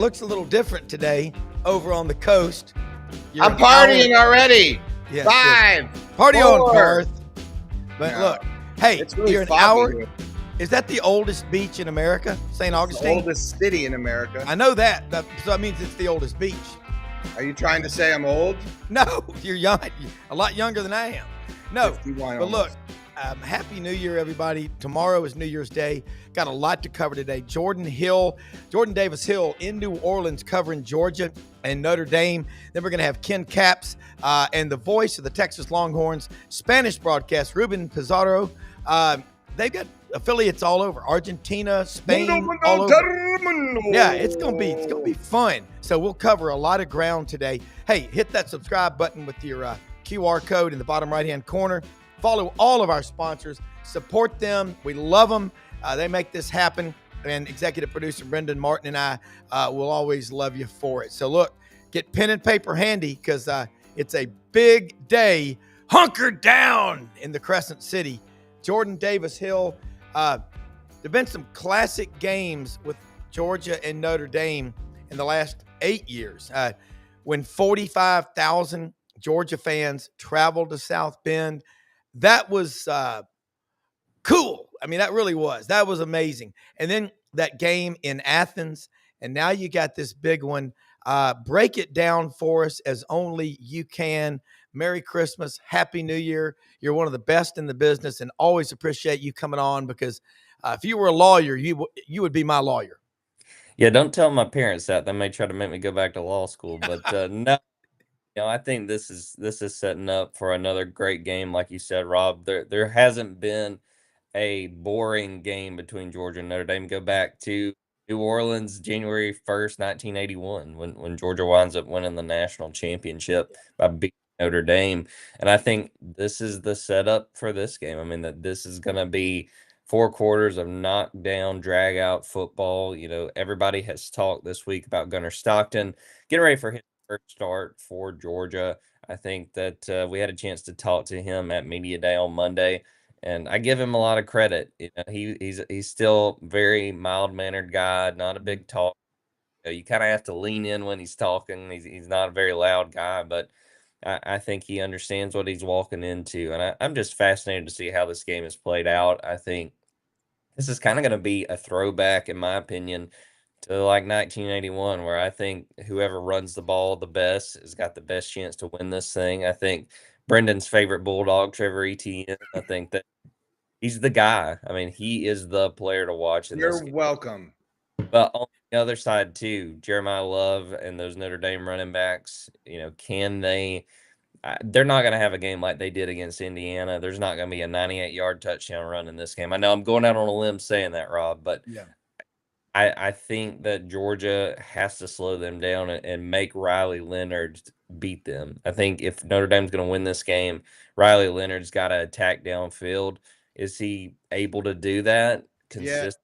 Looks a little different today over on the coast. I'm partying already. Yes, 5, Party 4. on, Parth. But No, look, hey, it's really you're an foggy hour. here. Is that the oldest beach in America, St. The Augustine? oldest city in America. I know that. So that means it's the oldest beach. Are you trying to say I'm old? No, you're young. A lot younger than I am. No, 51 but look, almost. Happy New Year, everybody. Tomorrow is New Year's Day. Got a lot to cover today. Jordan Davis Hill in New Orleans covering Georgia and Notre Dame. Then we're going to have Ken Capps and the voice of the Texas Longhorns, Spanish broadcast, Ruben Pizarro. They've got affiliates all over, Argentina, Spain, all over. Yeah, it's gonna be fun. So we'll cover a lot of ground today. Hey, hit that subscribe button with your QR code in the bottom right-hand corner. Follow all of our sponsors. Support them. We love them. They make this happen. And executive producer Brendan Martin and I will always love you for it. So look, get pen and paper handy because it's a big day. Hunker down in the Crescent City. Jordan Davis Hill. There have been some classic games with Georgia and Notre Dame in the last 8 years. When 45,000 Georgia fans traveled to South Bend, that was cool. I mean, that really was. That was amazing. And then that game in Athens, and now you got this big one. Break it down for us as only you can. Merry Christmas. Happy New Year. You're one of the best in the business and always appreciate you coming on because if you were a lawyer, you would be my lawyer. Yeah, don't tell my parents that. They may try to make me go back to law school, but no. I think this is setting up for another great game, like you said, Rob. There hasn't been a boring game between Georgia and Notre Dame. Go back to New Orleans, January 1st, 1981, when Georgia winds up winning the national championship by beating Notre Dame. And I think this is the setup for this game. I mean, that this is going to be 4 quarters of knockdown, drag out football. Everybody has talked this week about Gunnar Stockton getting ready for his first start for Georgia. I think that we had a chance to talk to him at Media Day on Monday, and I give him a lot of credit. He's still very mild-mannered guy, not a big talk. You kind of have to lean in when he's talking. He's not a very loud guy, but I think he understands what he's walking into, and I'm just fascinated to see how this game is played out. I think this is kind of going to be a throwback, in my opinion, to like 1981, where I think whoever runs the ball the best has got the best chance to win this thing. I think Brendan's favorite Bulldog, Trevor Etienne, I think that he's the guy. I mean, he is the player to watch in this You're game. welcome. But on the other side, too, Jeremiah Love and those Notre Dame running backs, can they they're not going to have a game like they did against Indiana. There's not going to be a 98-yard touchdown run in this game. I know I'm going out on a limb saying that, Rob, but yeah. I think that Georgia has to slow them down and make Riley Leonard beat them. I think if Notre Dame's going to win this game, Riley Leonard's got to attack downfield. Is he able to do that consistently?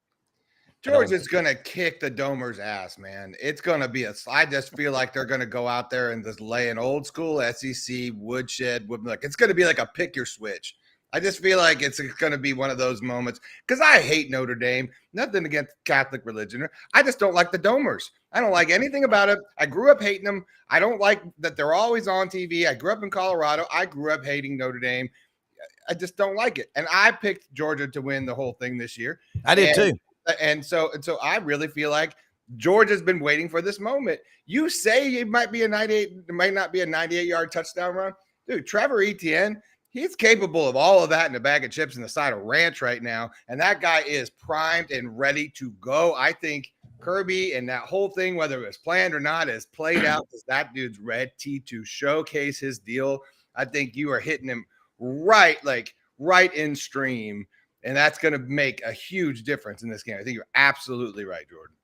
Georgia's going to kick the Domers' ass, man. It's going to be I just feel like they're going to go out there and just lay an old school SEC woodshed. It's going to be like a pick your switch. I just feel like it's going to be one of those moments because I hate Notre Dame. Nothing against Catholic religion. I just don't like the Domers. I don't like anything about it. I grew up hating them. I don't like that they're always on TV. I grew up in Colorado. I grew up hating Notre Dame. I just don't like it. And I picked Georgia to win the whole thing this year. I did too. And so I really feel like Georgia's been waiting for this moment. You say it might not be a 98-yard touchdown run. Dude, Trevor Etienne, he's capable of all of that in a bag of chips and the side of ranch right now. And that guy is primed and ready to go. I think Kirby and that whole thing, whether it was planned or not, is played out because that dude's ready to showcase his deal. I think you are hitting him right in stream. And that's going to make a huge difference in this game. I think you're absolutely right, Jordan.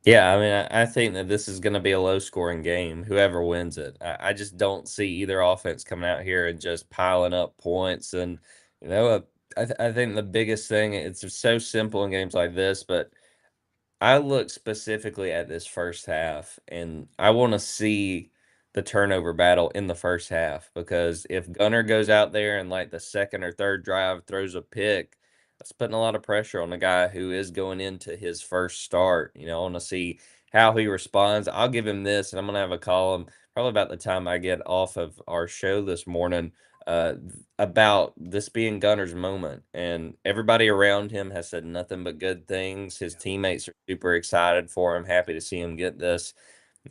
Yeah, I mean, I think that this is going to be a low-scoring game, whoever wins it. I just don't see either offense coming out here and just piling up points. And, I think the biggest thing, it's so simple in games like this, but I look specifically at this first half, and I want to see the turnover battle in the first half because if Gunnar goes out there and like the second or third drive throws a pick, that's putting a lot of pressure on the guy who is going into his first start. I want to see how he responds. I'll give him this, and I'm going to have a column probably about the time I get off of our show this morning about this being Gunner's moment. And everybody around him has said nothing but good things. His teammates are super excited for him, happy to see him get this.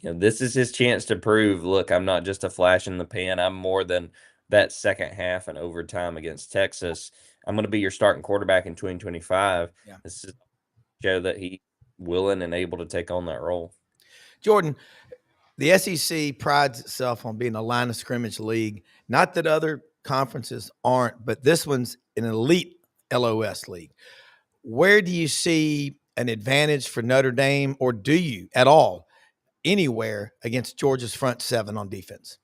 This is his chance to prove, look, I'm not just a flash in the pan. I'm more than that second half and overtime against Texas. I'm going to be your starting quarterback in 2025. Yeah. This is show that he's willing and able to take on that role. Jordan, the SEC prides itself on being a line of scrimmage league. Not that other conferences aren't, but this one's an elite LOS league. Where do you see an advantage for Notre Dame, or do you at all anywhere against Georgia's front seven on defense?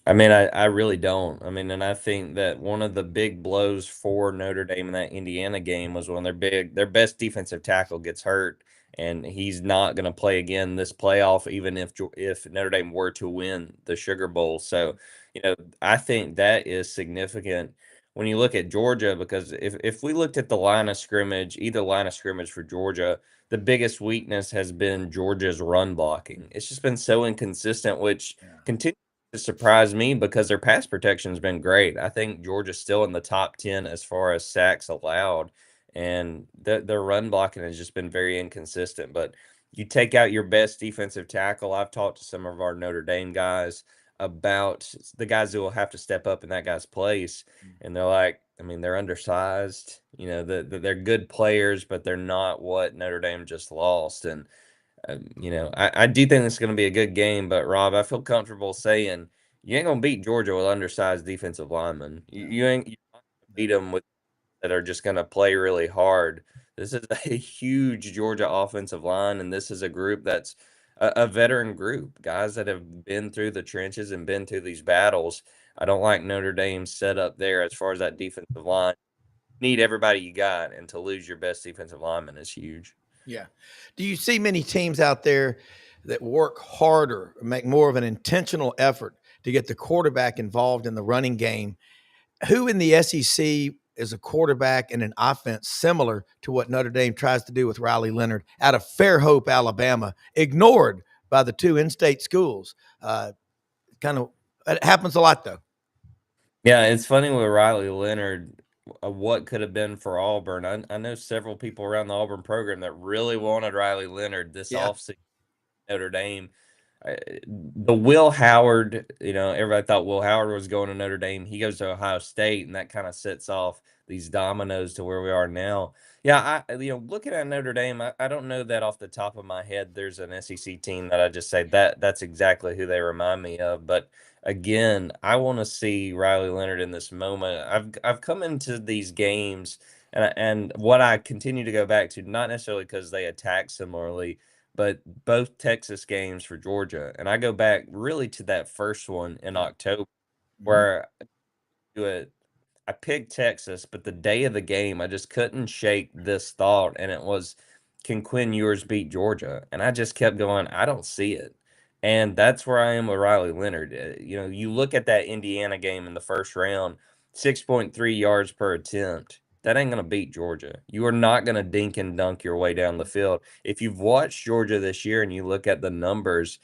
I mean, I really don't. I mean, and I think that one of the big blows for Notre Dame in that Indiana game was when their best defensive tackle gets hurt, and he's not going to play again this playoff, even if Notre Dame were to win the Sugar Bowl. So, I think that is significant when you look at Georgia, because if we looked at the line of scrimmage, either line of scrimmage for Georgia, the biggest weakness has been Georgia's run blocking. It's just been so inconsistent, which continues to surprise me because their pass protection has been great. I think Georgia's still in the top 10 as far as sacks allowed, and their run blocking has just been very inconsistent. But you take out your best defensive tackle. I've talked to some of our Notre Dame guys about the guys who will have to step up in that guy's place, and they're like, I mean, they're undersized. They're good players, but they're not what Notre Dame just lost. And I do think it's going to be a good game, but Rob, I feel comfortable saying you ain't going to beat Georgia with undersized defensive linemen. You ain't you're not going to beat them with that are just going to play really hard. This is a huge Georgia offensive line, and this is a group that's a veteran group, guys that have been through the trenches and been through these battles. I don't like Notre Dame's set up there as far as that defensive line. Need everybody you got, and to lose your best defensive lineman is huge. Yeah. Do you see many teams out there that work harder, make more of an intentional effort to get the quarterback involved in the running game? Who in the SEC is a quarterback and an offense similar to what Notre Dame tries to do with Riley Leonard out of Fairhope, Alabama, ignored by the two in-state schools? It happens a lot, though. Yeah, it's funny with Riley Leonard, what could have been for Auburn. I know several people around the Auburn program that really wanted Riley Leonard this offseason. Notre Dame. The Will Howard, everybody thought Will Howard was going to Notre Dame. He goes to Ohio State, and that kind of sets off these dominoes to where we are now. Yeah, looking at Notre Dame, I don't know that off the top of my head there's an SEC team that I just say that's exactly who they remind me of. But again, I want to see Riley Leonard in this moment. I've come into these games, and what I continue to go back to, not necessarily because they attack similarly, but both Texas games for Georgia. And I go back really to that first one in October where I picked Texas, but the day of the game, I just couldn't shake this thought. And it was, can Quinn Ewers beat Georgia? And I just kept going, I don't see it. And that's where I am with Riley Leonard. You look at that Indiana game in the first round, 6.3 yards per attempt. That ain't going to beat Georgia. You are not going to dink and dunk your way down the field. If you've watched Georgia this year and you look at the numbers,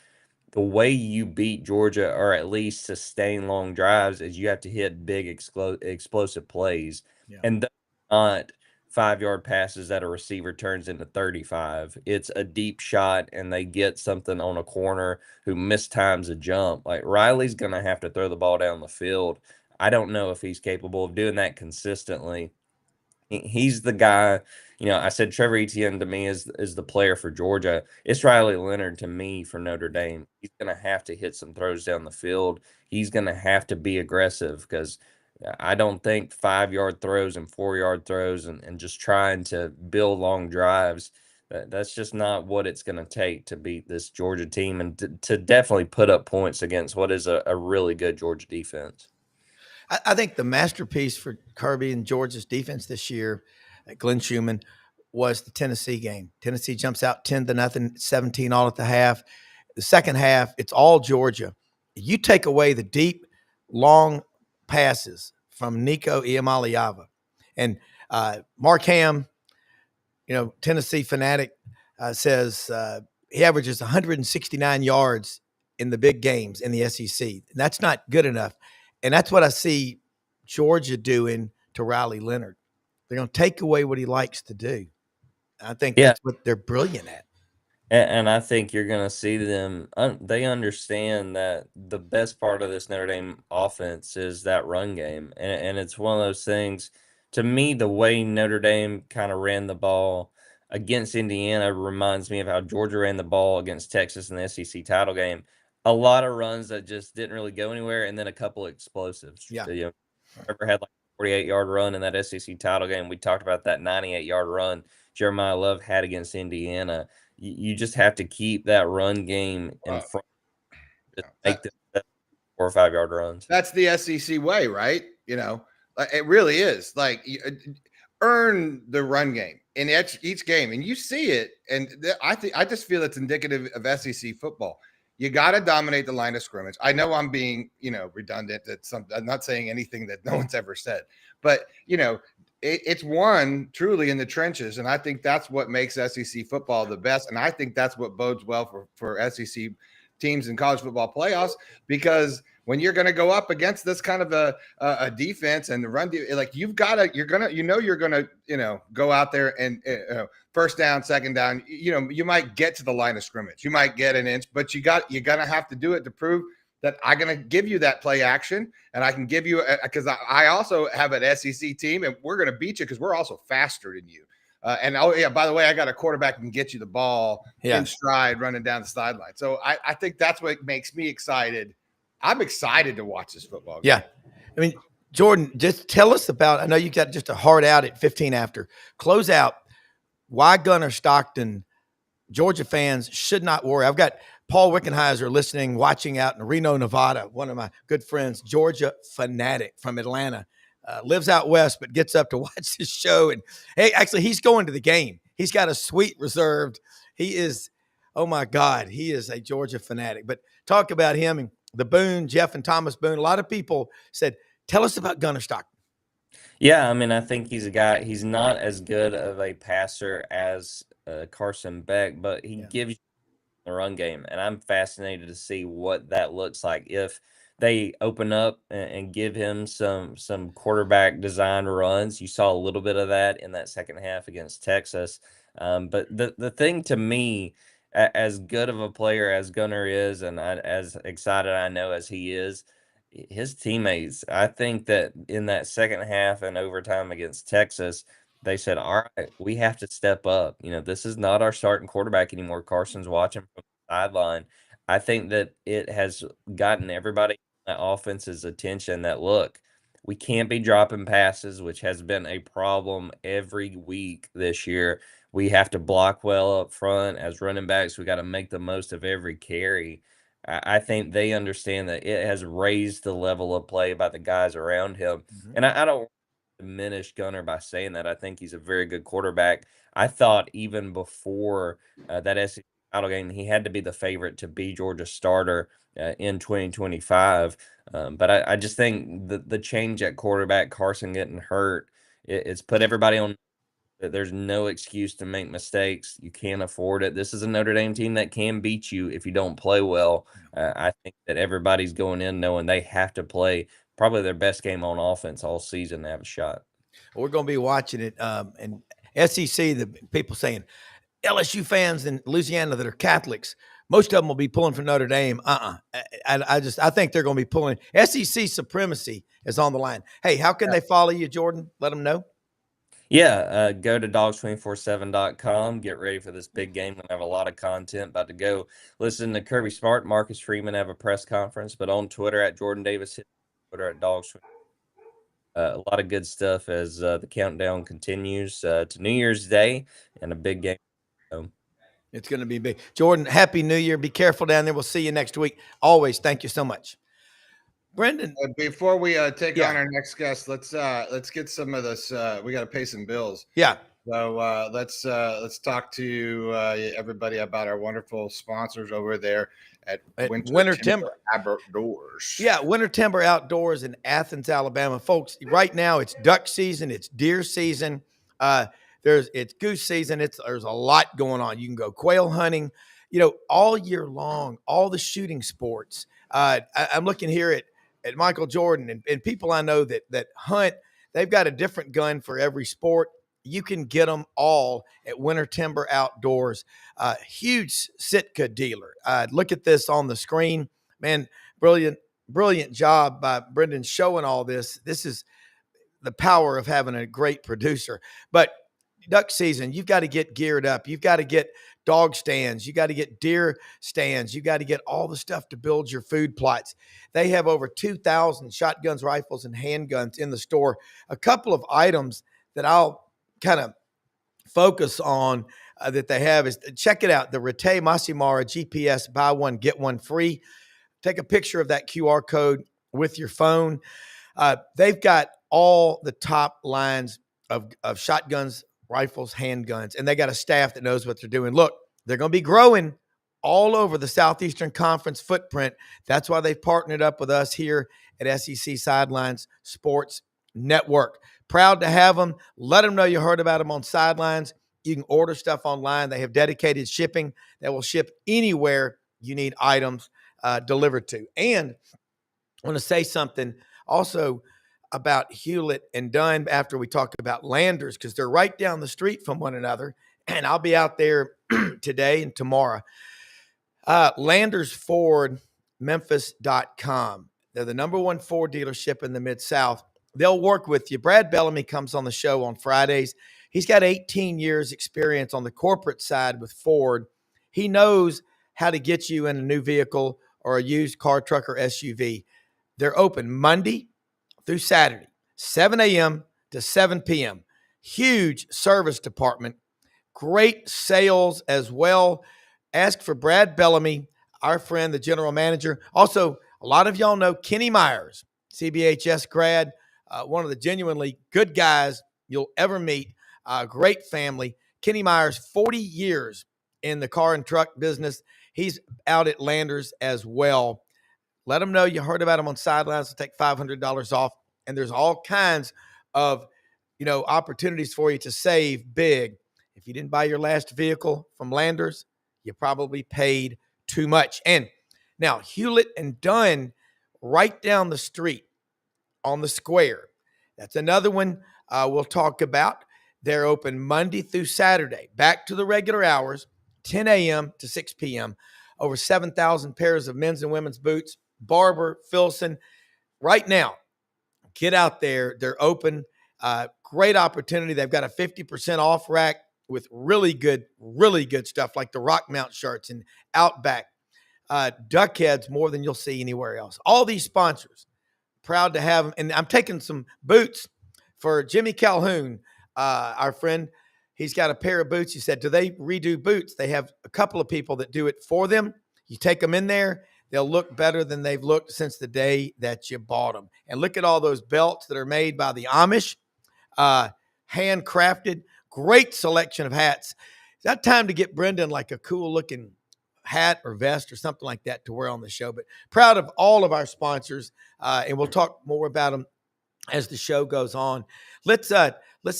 the way you beat Georgia or at least sustain long drives is you have to hit big explosive plays. Yeah. And that's not 5-yard passes that a receiver turns into 35. It's a deep shot and they get something on a corner who mistimes a jump. Like Riley's going to have to throw the ball down the field. I don't know if he's capable of doing that consistently. He's the guy, I said Trevor Etienne to me is the player for Georgia. It's Riley Leonard to me for Notre Dame. He's going to have to hit some throws down the field. He's going to have to be aggressive because I don't think 5-yard throws and 4-yard throws and just trying to build long drives, that's just not what it's going to take to beat this Georgia team and to definitely put up points against what is a really good Georgia defense. I think the masterpiece for Kirby and Georgia's defense this year, Glenn Schumann, was the Tennessee game. Tennessee jumps out 10-0, 17 all at the half. The second half, it's all Georgia. You take away the deep, long passes from Nico Iamaleava. And Mark Ham, Tennessee fanatic, says he averages 169 yards in the big games in the SEC. And that's not good enough. And that's what I see Georgia doing to Riley Leonard. They're going to take away what he likes to do. I think Yeah. that's what they're brilliant at. And I think you're going to see them. They understand that the best part of this Notre Dame offense is that run game. And it's one of those things, to me, the way Notre Dame kind of ran the ball against Indiana reminds me of how Georgia ran the ball against Texas in the SEC title game. A lot of runs that just didn't really go anywhere, and then a couple of explosives. Yeah. You know, Trevor had like a 48-yard run in that SEC title game. We talked about that 98-yard run Jeremiah Love had against Indiana. You just have to keep that run game in front. Just make them 4 or 5 yard runs. That's the SEC way, right? You know, it really is. Like, earn the run game in each game, and you see it. And I just feel it's indicative of SEC football. You got to dominate the line of scrimmage. I know I'm being, redundant. I'm not saying anything that no one's ever said, but it's won truly in the trenches, and I think that's what makes SEC football the best. And I think that's what bodes well for SEC teams in college football playoffs, because when you're going to go up against this kind of a defense and the run, like you're going to go out there and first down, second down, you might get to the line of scrimmage. You might get an inch, but you're going to have to do it to prove that I'm going to give you that play action, and I can give you because I also have an SEC team, and we're going to beat you because we're also faster than you. And by the way, I got a quarterback who can get you the ball in stride running down the sideline. So I think that's what makes me excited. I'm excited to watch this football game. Yeah. I mean, Jordan, just tell us about, I know you got just a hard out at 15 after. Close out why Gunnar Stockton, Georgia fans should not worry. I've got Paul Wickenheiser listening, watching out in Reno, Nevada, one of my good friends, Georgia fanatic from Atlanta. Lives out west, but gets up to watch this show. And hey, actually, he's going to the game. He's got a suite reserved. He is, oh my God, he is a Georgia fanatic. But talk about him and the Boone, Jeff and Thomas Boone. A lot of people said, tell us about Gunnar Stockton. Yeah, I mean, I think he's a guy. He's not as good of a passer as Carson Beck, but he gives you the run game, and I'm fascinated to see what that looks like if they open up and give him some quarterback design runs. You saw a little bit of that in that second half against Texas. But the thing to me, as good of a player as Gunnar is, and as excited I know as he is, his teammates, I think that in that second half and overtime against Texas, they said, all right, we have to step up. This is not our starting quarterback anymore. Carson's watching from the sideline. I think that it has gotten everybody in that offense's attention that, look, we can't be dropping passes, which has been a problem every week this year. We have to block well up front. As running backs, we got to make the most of every carry. I think they understand that it has raised the level of play by the guys around him. Mm-hmm. And I don't diminish Gunnar by saying that. I think he's a very good quarterback. I thought even before that SEC title game, he had to be the favorite to be Georgia's starter in 2025. But I just think the change at quarterback, Carson getting hurt, it's put everybody on. There's no excuse to make mistakes. You can't afford it. This is a Notre Dame team that can beat you if you don't play well. I think that everybody's going in knowing they have to play probably their best game on offense all season to have a shot. We're going to be watching it. And SEC, the people saying LSU fans in Louisiana that are Catholics, most of them will be pulling for Notre Dame. I think they're going to be pulling. SEC supremacy is on the line. Hey, how can they follow you, Jordan? Let them know. Yeah, go to dogs247.com. Get ready for this big game. We're going to have a lot of content about to go. Listen to Kirby Smart, Marcus Freeman have a press conference, but on Twitter at Jordan Davis, Twitter at Dogs. A lot of good stuff as the countdown continues to New Year's Day and a big game. It's going to be big. Jordan, Happy New Year. Be careful down there. We'll see you next week. Always, thank you so much. Brendan, before we take on our next guest, let's get some of this. We got to pay some bills. Yeah. So let's talk to everybody about our wonderful sponsors over there at Winter Timber Outdoors. Yeah, Winter Timber Outdoors in Athens, Alabama, folks. Right now, it's duck season, it's deer season, it's goose season. There's a lot going on. You can go quail hunting. all year long, all the shooting sports. I'm looking here at Michael Jordan and people I know that hunt. They've got a different gun for every sport. You can get them all at Winter Timber Outdoors. Huge Sitka dealer. Look at this on the screen. Man, brilliant job by Brendan showing all this. This is the power of having a great producer. But duck season, you've got to get geared up. You've got to get dog stands. You got to get deer stands. You got to get all the stuff to build your food plots. They have over 2,000 shotguns, rifles, and handguns in the store. A couple of items that I'll kind of focus on that they have is, check it out, the Rete Masimara GPS, buy one, get one free. Take a picture of that QR code with your phone. They've got all the top lines of shotguns, rifles, handguns, and they got a staff that knows what they're doing. Look, they're going to be growing all over the Southeastern Conference footprint. That's why they've partnered up with us here at SEC Sidelines Sports Network. Proud to have them. Let them know you heard about them on Sidelines. You can order stuff online. They have dedicated shipping that will ship anywhere you need items delivered to. And I want to say something also about Hewlett and Dunn after we talk about Landers, because they're right down the street from one another. And I'll be out there today and tomorrow. Landers Ford, Memphis.com. They're the number one Ford dealership in the Mid-South. They'll work with you. Brad Bellamy comes on the show on Fridays. He's got 18 years experience on the corporate side with Ford. He knows how to get you in a new vehicle or a used car, truck, or SUV. They're open Monday through Saturday, 7 a.m. to 7 p.m. Huge service department. Great sales as well. Ask for Brad Bellamy, our friend, the general manager. Also, a lot of y'all know Kenny Myers, CBHS grad, one of the genuinely good guys you'll ever meet. Great family. Kenny Myers, 40 years in the car and truck business. He's out at Landers as well. Let them know you heard about him on Sidelines to take $500 off. And there's all kinds of, opportunities for you to save big. If you didn't buy your last vehicle from Landers, you probably paid too much. And now Hewlett and Dunn right down the street on the square. That's another one we'll talk about. They're open Monday through Saturday, back to the regular hours, 10 a.m. to 6 p.m. Over 7,000 pairs of men's and women's boots. Barber, Filson, right now, get out there. They're open. Great opportunity. They've got a 50% off rack with really good stuff like the Rock Mount shirts and Outback. Duck heads more than you'll see anywhere else. All these sponsors, proud to have them. And I'm taking some boots for Jimmy Calhoun, our friend. He's got a pair of boots. He said, do they redo boots? They have a couple of people that do it for them. You take them in there, they'll look better than they've looked since the day that you bought them. And look at all those belts that are made by the Amish, handcrafted, great selection of hats. It's that time to get Brendan like a cool looking hat or vest or something like that to wear on the show. But proud of all of our sponsors, and we'll talk more about them as the show goes on. Let's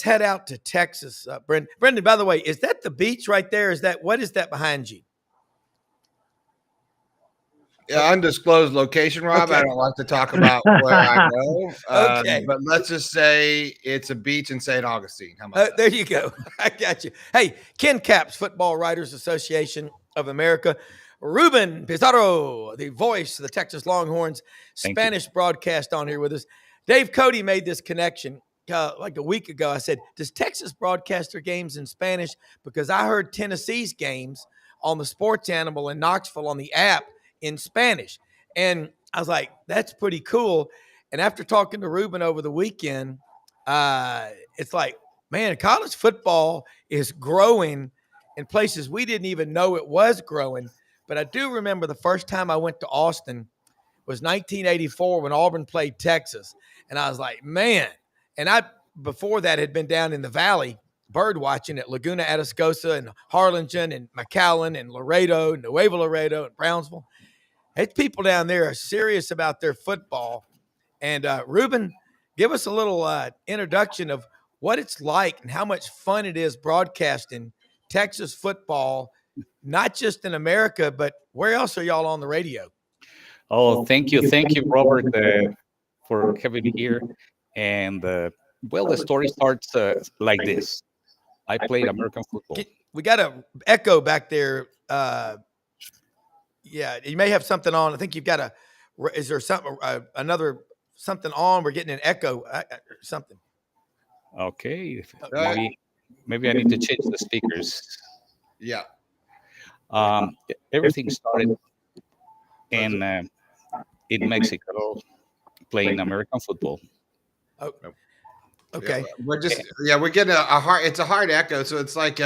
head out to Texas. Brendan, by the way, is that the beach right there? What is that behind you? Yeah, undisclosed location, Rob. Okay. I don't like to talk about where I go. Okay. But let's just say it's a beach in St. Augustine. How about that? There you go. I got you. Hey, Ken Capps, Football Writers Association of America. Ruben Pizarro, the voice of the Texas Longhorns, Spanish broadcast on here with us. Dave Cody made this connection like a week ago. I said, does Texas broadcast their games in Spanish? Because I heard Tennessee's games on the Sports Animal in Knoxville on the app in Spanish. And I was like, that's pretty cool. And after talking to Ruben over the weekend, it's like, man, college football is growing in places we didn't even know it was growing. But I do remember the first time I went to Austin was 1984 when Auburn played Texas. And I was like, man. And I, before that, had been down in the valley bird watching at Laguna Atascosa and Harlingen and McAllen and Laredo, Nuevo Laredo and Brownsville. It's people down there are serious about their football. And Ruben, give us a little introduction of what it's like and how much fun it is broadcasting Texas football not just in America, but where else are y'all on the radio? Oh, thank you, Robert, for having me here. And well, the story starts like this. I played American football. We got an echo back there. Yeah, you may have something on. I think you've got is there something another something on? We're getting an echo. Something. Okay, maybe I need to change the speakers. Yeah. Everything started in Mexico, playing American football. Oh, okay. Yeah, we're getting a hard. It's a hard echo, so it's like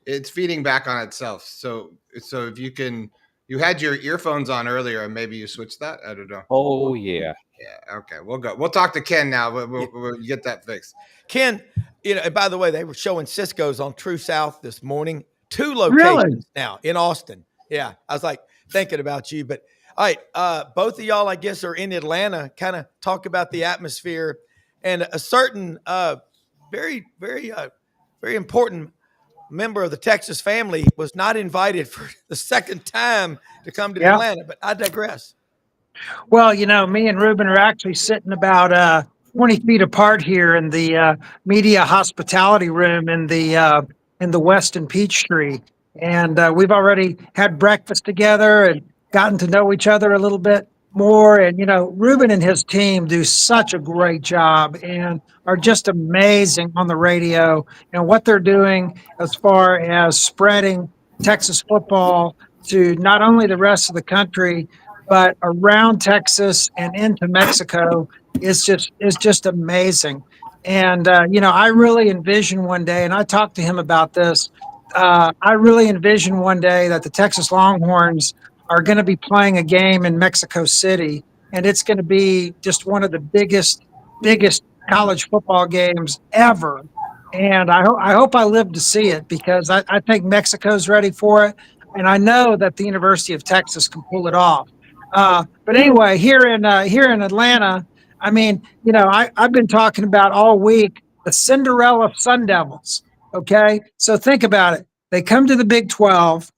it's feeding back on itself. So if you had your earphones on earlier, and maybe you switched that. I don't know. Oh yeah. Yeah. Okay. We'll go. We'll talk to Ken now. We'll get that fixed. Ken, and by the way, they were showing Cisco's on True South this morning. 2 locations now in Austin. Yeah, I was like thinking about you. But all right, both of y'all, I guess, are in Atlanta. Kind of talk about the atmosphere and a certain very, very, very important member of the Texas family was not invited for the second time to come to Atlanta. But I digress. Well, me and Ruben are actually sitting about 20 feet apart here in the media hospitality room in the Westin Peachtree. And we've already had breakfast together and gotten to know each other a little bit more. And, Ruben and his team do such a great job and are just amazing on the radio and what they're doing as far as spreading Texas football to not only the rest of the country, but around Texas and into Mexico is just amazing. And, I really envision one day, and I talked to him about this, I really envision one day that the Texas Longhorns are going to be playing a game in Mexico City, and it's going to be just one of the biggest college football games ever. And I hope I live to see it because I think Mexico's ready for it, and I know that the University of Texas can pull it off. But anyway, here in Atlanta, I mean, I've been talking about all week the Cinderella Sun Devils. Okay, so think about it. They come to the Big 12.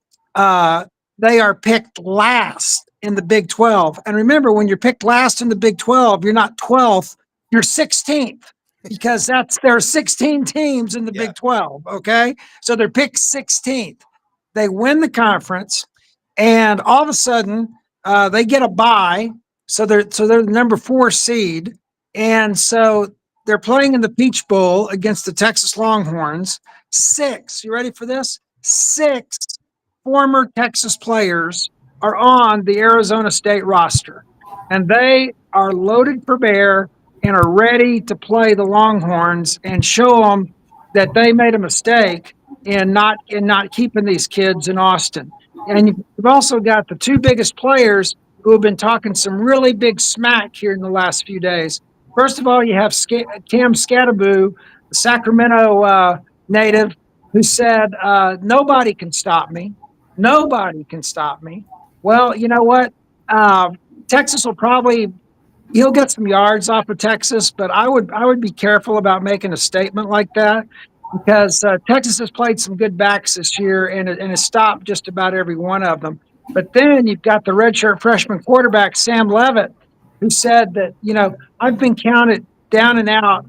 They are picked last in the Big 12. And remember, when you're picked last in the Big 12, you're not 12th, you're 16th because there are 16 teams in the Big 12. Okay, so they're picked 16th. They win the conference, and all of a sudden, they get a bye. So they're the number 4 seed, and so they're playing in the Peach Bowl against the Texas Longhorns. 6, you ready for this? 6 former Texas players are on the Arizona State roster, and they are loaded for bear and are ready to play the Longhorns and show them that they made a mistake in not keeping these kids in Austin. And you've also got the 2 biggest players who have been talking some really big smack here in the last few days. First of all, you have Cam Skattebo, the Sacramento native, who said, nobody can stop me. Nobody can stop me. Well, you know what? Texas he'll get some yards off of Texas, but I would be careful about making a statement like that because Texas has played some good backs this year and has stopped just about every one of them. But then you've got the redshirt freshman quarterback, Sam Levitt, who said that, I've been counted down and out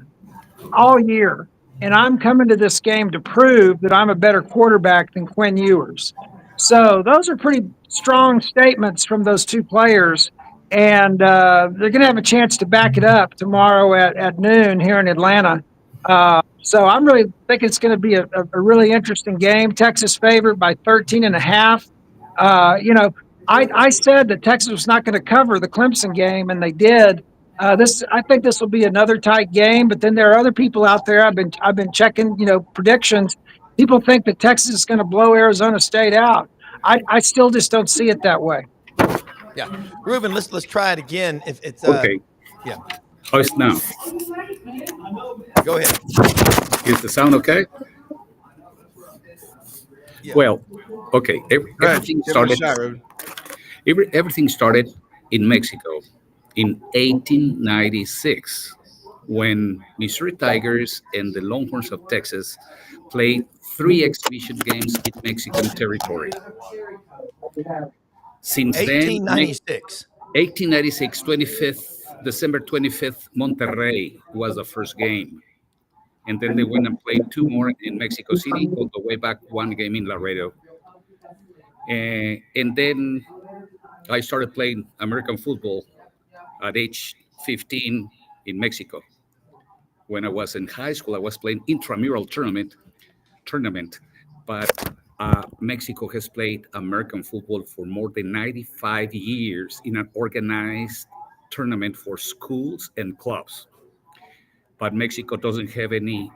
all year, and I'm coming to this game to prove that I'm a better quarterback than Quinn Ewers. So those are pretty strong statements from those 2 players, and they're going to have a chance to back it up tomorrow at noon here in Atlanta. So I'm really thinking it's going to be a really interesting game. Texas favored by 13.5. I said that Texas was not going to cover the Clemson game, and they did. I think this will be another tight game, but then there are other people out there. I've been checking, predictions. People think that Texas is going to blow Arizona State out. I still just don't see it that way. Yeah, Ruben, let's try it again. If it's okay, yeah. How is now? Go ahead. Is the sound okay? Yeah. Well, okay. Everything started in Mexico in 1896. when Missouri Tigers and the Longhorns of Texas played 3 exhibition games in Mexican territory. Since then, 1896. 1896, 25th, December 25th, Monterrey was the first game. And then they went and played 2 more in Mexico City, all the way back 1 game in Laredo. And then I started playing American football at age 15 in Mexico. When I was in high school, I was playing intramural tournament, but Mexico has played American football for more than 95 years in an organized tournament for schools and clubs. But Mexico doesn't have any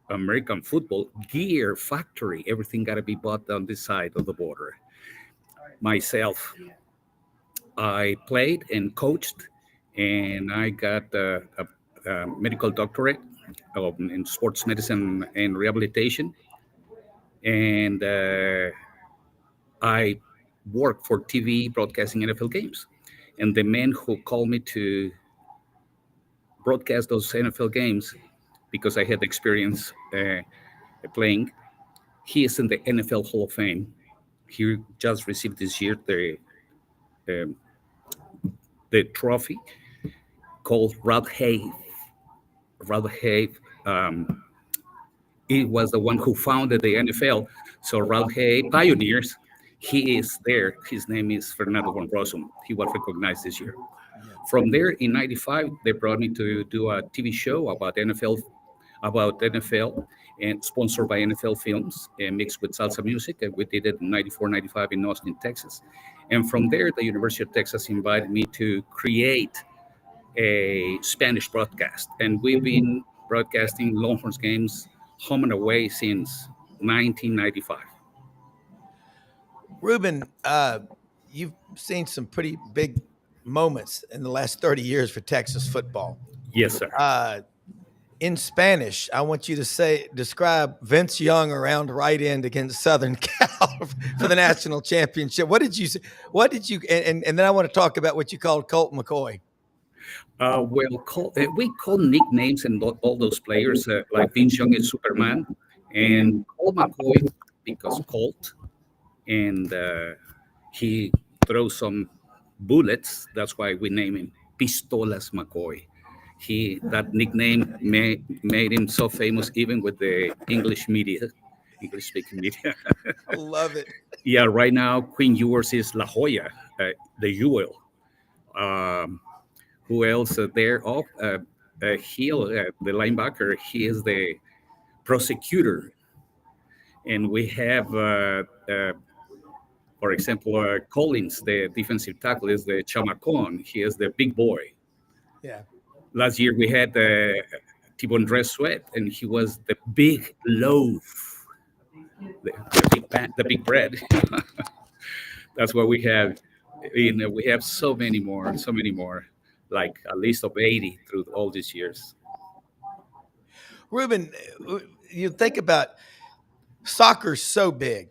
American football gear factory. Everything got to be bought on this side of the border. Myself, I played and coached, and I got a medical doctorate in sports medicine and rehabilitation. And I worked for TV broadcasting NFL games. And the man who called me to broadcast those NFL games, because I had experience playing, he is in the NFL Hall of Fame. He just received this year the trophy called Rod Hay. Rod Hay, he was the one who founded the NFL. So Rod Hay pioneers. He is there. His name is Fernando von Rossum. He was recognized this year. From there, in '95, they brought me to do a TV show about NFL, and sponsored by NFL Films and mixed with salsa music. And we did it in '94, '95 in Austin, Texas. And from there, the University of Texas invited me to create a Spanish broadcast. And we've been broadcasting Longhorns games home and away since 1995. Ruben, you've seen some pretty big moments in the last 30 years for Texas football. Yes, sir. In Spanish, I want you to describe Vince Young around right end against Southern Cal for the national championship. What did you say? What did you? And then I want to talk about what you called Colt McCoy. We call nicknames and all those players like Vince Young is Superman, and Colt McCoy because Colt, and he throws some bullets. That's why we name him Pistolas McCoy. That nickname made him so famous even with the English speaking media. I love it. Yeah, right now Quinn Ewers is La Jolla, the Ewell. Who else there? Hill, the linebacker. He is the prosecutor, and we have, for example, Collins, the defensive tackle, is the chamacon. He is the big boy. Yeah. Last year we had Tibondre Sweat, and he was the big loaf, the big bread. That's what we have. We have so many more, like a list of 80 through all these years. Ruben, you think about soccer's so big.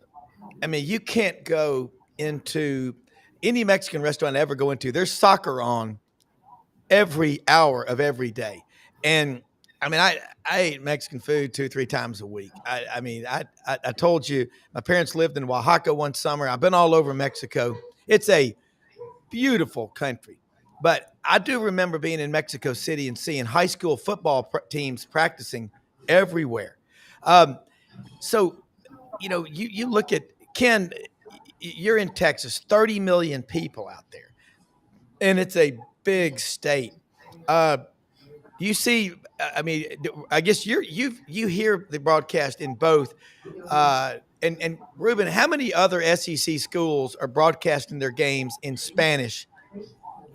I mean, you can't go into any Mexican restaurant I ever go into. There's soccer on every hour of every day. And I mean, I ate Mexican food 2-3 times a week. I told you my parents lived in Oaxaca one summer. I've been all over Mexico. It's a beautiful country. But I do remember being in Mexico City and seeing high school football teams practicing everywhere. So, you look at Ken, you're in Texas, 30 million people out there, and it's a big state. You see, I mean, I guess you hear the broadcast in both. And Ruben, how many other SEC schools are broadcasting their games in Spanish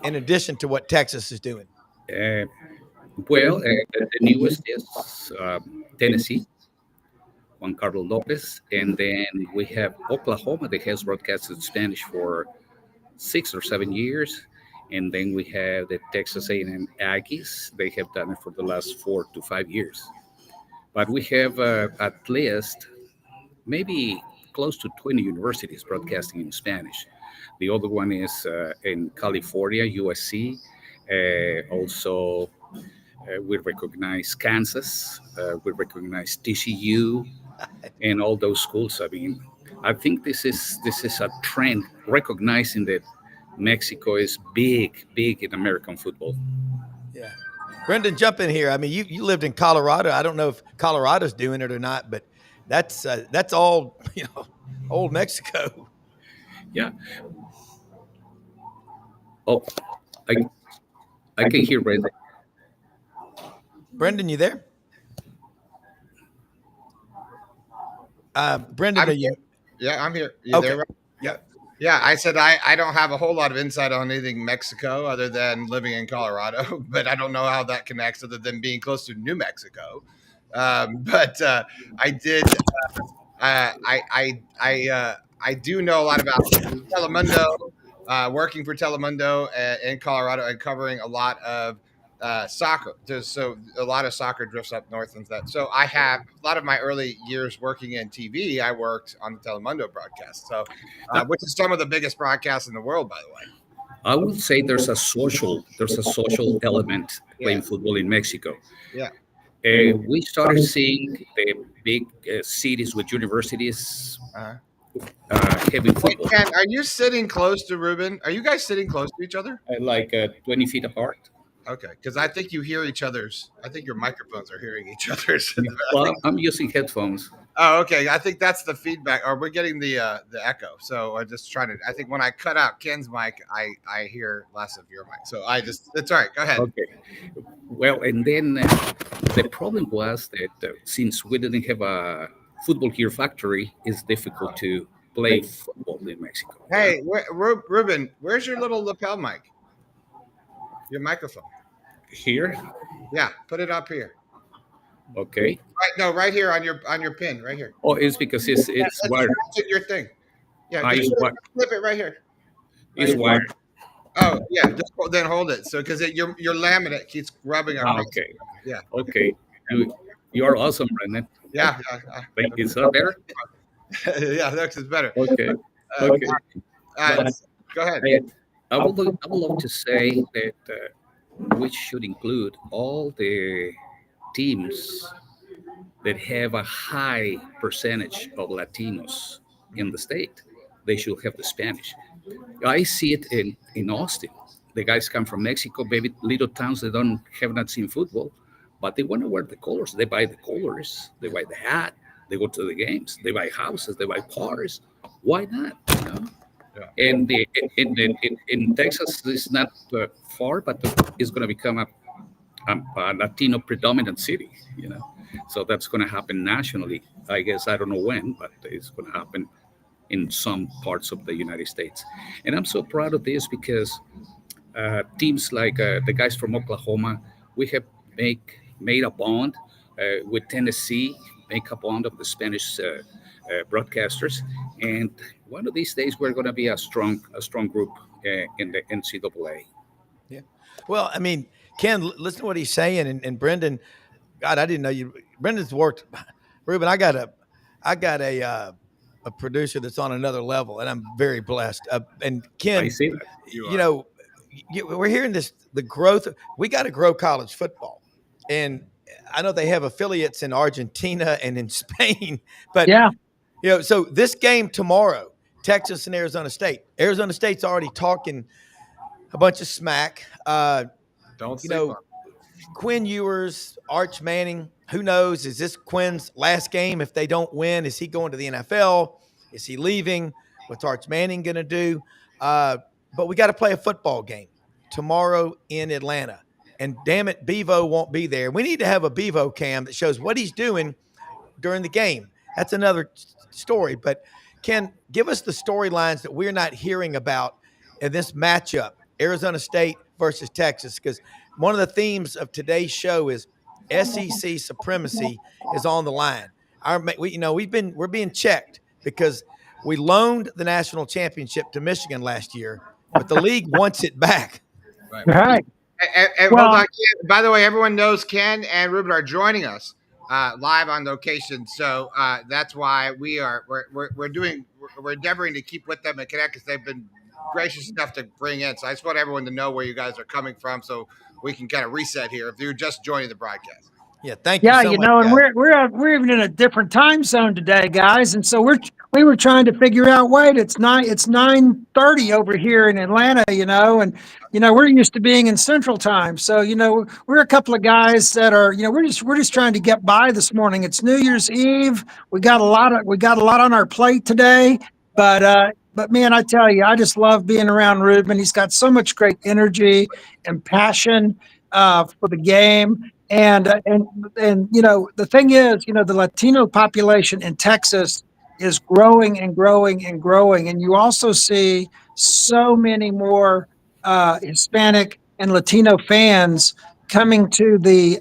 in addition to what Texas is doing? The newest is Tennessee, Juan Carlos Lopez, and then we have Oklahoma that has broadcasted Spanish for 6 or 7 years, and then we have the Texas A&M Aggies. They have done it for the last 4 to 5 years. But we have at least maybe close to 20 universities broadcasting in Spanish. The other one is in California, USC, also We recognize Kansas. We recognize TCU, and all those schools. I mean, I think this is a trend recognizing that Mexico is big in American football. Yeah. Brendan, jump in here. I mean, you lived in Colorado. I don't know if Colorado's doing it or not, but that's all, old Mexico. Yeah. Oh, I can hear right. Brendan, you there? Brendan, are you? Yeah, I'm here. You Okay. there? Rob? Yeah. Yeah, I said I don't have a whole lot of insight on anything Mexico other than living in Colorado, but I don't know how that connects other than being close to New Mexico. But I did. I do know a lot about Telemundo, working for Telemundo in Colorado and covering a lot of soccer. So a lot of soccer drifts up north and that. So I have a lot of my early years working in TV. I worked on the Telemundo broadcast, so which is some of the biggest broadcasts in the world, by the way. I would say there's a social element playing football in Mexico. Yeah. We started seeing the big cities with universities having Wait, football, Ken, are you sitting close to Ruben? Are you guys sitting close to each other? like 20 feet apart. Okay, because I think you hear each other's. I think your microphones are hearing each other's. Well, I'm using headphones. Oh, okay. I think that's the feedback, or we're getting the echo. So I just trying to. I think when I cut out Ken's mic, I hear less of your mic. So it's all right. Go ahead. Okay. Well, and then the problem was that since we didn't have a football gear factory, it's difficult to play football in Mexico. Hey, Ruben, where's your little lapel mic? Your microphone. Here. Yeah, put it up here. Okay. Right, no, right here on your pin, right here. Oh, it's because it's wired. That's your thing. Yeah, It's flip it right here. It's wired. Oh yeah, just then hold it. So because your laminate keeps rubbing our. Okay. Yeah. Okay. You are awesome, Brendan. Yeah. Thank you. Is that better? Yeah, that's better. Okay. Okay. Go ahead. I would love to say that we should include all the teams that have a high percentage of Latinos in the state. They should have the Spanish. I see it in Austin. The guys come from Mexico, maybe little towns that have not seen football, but they want to wear the colors. They buy the colors. They buy the hat. They go to the games. They buy houses. They buy cars. Why not? You know? Yeah. And in Texas, it's not far, but it's going to become a Latino predominant city. You know, so that's going to happen nationally. I guess I don't know when, but it's going to happen in some parts of the United States. And I'm so proud of this because teams like the guys from Oklahoma, we have made a bond with Tennessee, make a bond of the Spanish broadcasters, and one of these days we're going to be a strong group in the NCAA. Yeah. Well, I mean, Ken, listen to what he's saying, and Brendan. God, I didn't know you. Brendan's worked. Ruben, I got a producer that's on another level, and I'm very blessed. And Ken, I see that. We're hearing the growth. We got to grow college football, and I know they have affiliates in Argentina and in Spain, but Yeah. So this game tomorrow, Texas and Arizona State. Arizona State's already talking a bunch of smack. Don't say Quinn Ewers, Arch Manning. Who knows? Is this Quinn's last game? If they don't win, is he going to the NFL? Is he leaving? What's Arch Manning going to do? But we got to play a football game tomorrow in Atlanta. And damn it, Bevo won't be there. We need to have a Bevo cam that shows what he's doing during the game. That's another story. But Ken, give us the storylines that we're not hearing about in this matchup, Arizona State versus Texas, because one of the themes of today's show is SEC supremacy is on the line. We're being checked because we loaned the national championship to Michigan last year, but the league wants it back. Right. And hold on, by the way, everyone knows Ken and Ruben are joining us live on location, so that's why we're endeavoring to keep with them and connect because they've been gracious enough to bring in. So I just want everyone to know where you guys are coming from, so we can kind of reset here if you're just joining the broadcast. Yeah, thank you Yeah, so you much. know, and guys. we're even in a different time zone today, guys, and so we were trying to figure out. Wait, it's 9:30 over here in Atlanta, you know, and you know we're used to being in Central Time, so you know we're a couple of guys that are, you know, we're just trying to get by this morning. It's New Year's Eve. We got a lot on our plate today, but man, I tell you, I just love being around Ruben. He's got so much great energy and passion for the game. And you know, the thing is, you know, the Latino population in Texas is growing and growing and growing, and you also see so many more Hispanic and Latino fans coming to the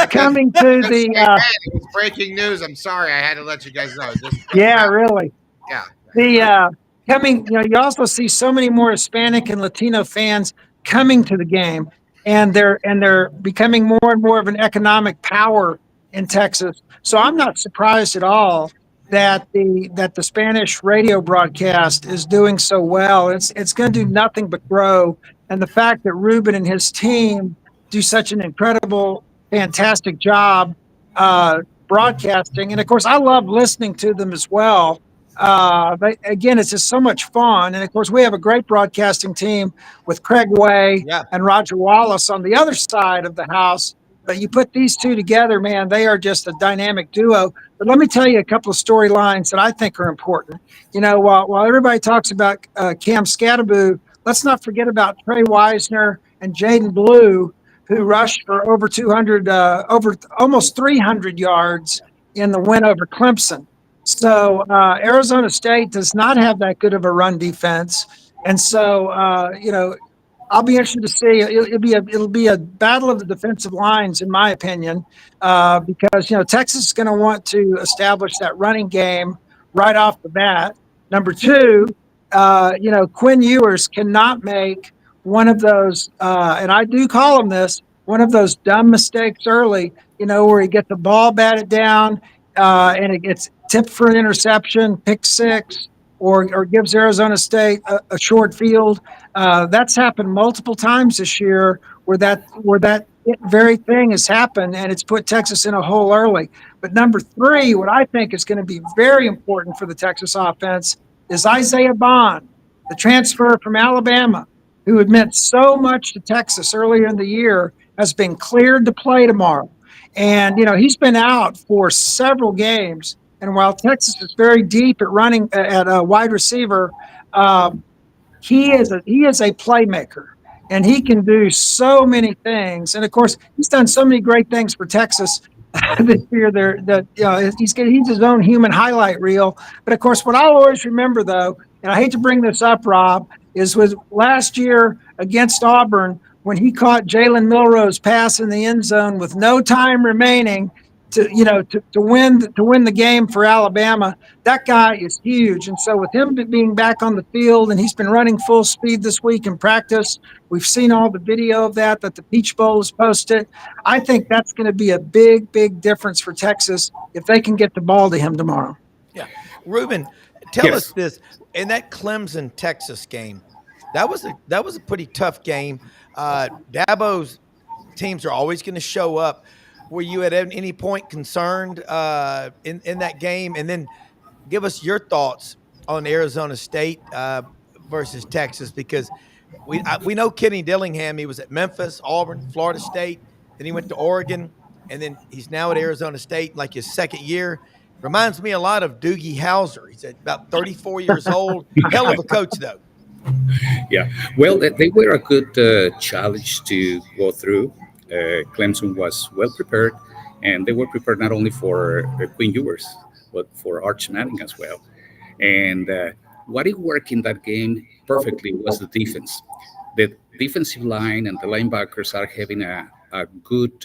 coming to Just, the hey, man, it was breaking news. I'm sorry, I had to let you guys know. yeah, really. Yeah. Coming, you know, you also see so many more Hispanic and Latino fans coming to the game, and they're becoming more and more of an economic power in Texas. So I'm not surprised at all that the Spanish radio broadcast is doing so well. It's going to do nothing but grow, and the fact that Ruben and his team do such an incredible, fantastic job broadcasting, and of course I love listening to them as well. But again, it's just so much fun. And of course, we have a great broadcasting team with Craig Way Yeah. and Roger Wallace on the other side of the house. But you put these two together, man, they are just a dynamic duo. But let me tell you a couple of storylines that I think are important. You know, while everybody talks about Cam Scatteraboo, let's not forget about Trey Wisner and Jaden Blue, who rushed for over 200, over almost 300 yards in the win over Clemson. So Arizona State does not have that good of a run defense, and so you know, I'll be interested to see. It'll be a battle of the defensive lines, in my opinion, because you know Texas is going to want to establish that running game right off the bat. Number two, you know, Quinn Ewers cannot make one of those, and I do call him this, one of those dumb mistakes early. You know, where he gets the ball batted down and it gets tipped for an interception, pick six, or gives Arizona State a short field. That's happened multiple times this year where that very thing has happened, and it's put Texas in a hole early. But number three, what I think is going to be very important for the Texas offense is Isaiah Bond, the transfer from Alabama, who had meant so much to Texas earlier in the year, has been cleared to play tomorrow. And, you know, he's been out for several games. And while Texas is very deep at running at a wide receiver, he is a playmaker, and he can do so many things. And of course, he's done so many great things for Texas this year. He's his own human highlight reel. But of course, what I'll always remember, though, and I hate to bring this up, Rob, was last year against Auburn when he caught Jalen Milroe's pass in the end zone with no time remaining to win the game for Alabama. That guy is huge. And so with him being back on the field, and he's been running full speed this week in practice, we've seen all the video of that the Peach Bowl has posted. I think that's going to be a big, big difference for Texas if they can get the ball to him tomorrow. Yeah. Ruben, tell us this. In that Clemson Texas game, that was a pretty tough game. Dabo's teams are always going to show up. Were you at any point concerned in that game? And then give us your thoughts on Arizona State versus Texas, because we know Kenny Dillingham. He was at Memphis, Auburn, Florida State. Then he went to Oregon, and then he's now at Arizona State, like his second year. Reminds me a lot of Doogie Howser. He's about 34 years old. Hell of a coach, though. Yeah, well, they were a good challenge to go through. Clemson was well prepared, and they were prepared not only for Quinn Ewers, but for Arch Manning as well. And what it worked in that game perfectly was the defense. The defensive line and the linebackers are having a good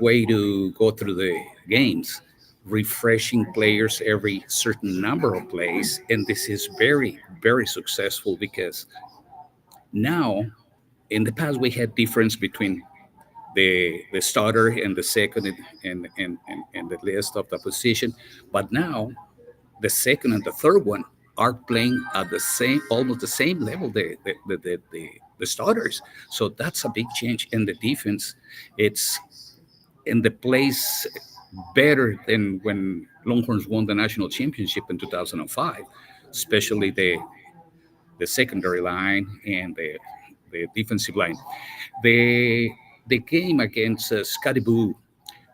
way to go through the games, refreshing players every certain number of plays. And this is very, very successful because now, in the past, we had difference between the starter and the second and the list of the position. But now, the second and the third one are playing at almost the same level, the starters. So that's a big change. And the defense, it's in the place better than when Longhorns won the national championship in 2005, especially the secondary line and the defensive line. The the game against Scotty Boo,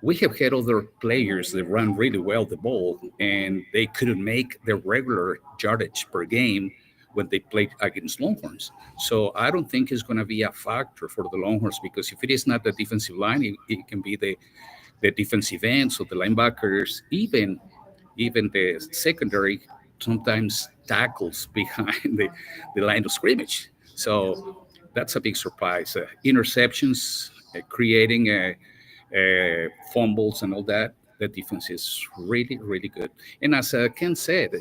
we have had other players that run really well the ball, and they couldn't make their regular yardage per game when they played against Longhorns. So I don't think it's going to be a factor for the Longhorns, because if it is not the defensive line, it can be the defensive ends, so the linebackers, even the secondary sometimes tackles behind the line of scrimmage. So that's a big surprise. Interceptions, creating fumbles and all that. The defense is really, really good. And as Ken said,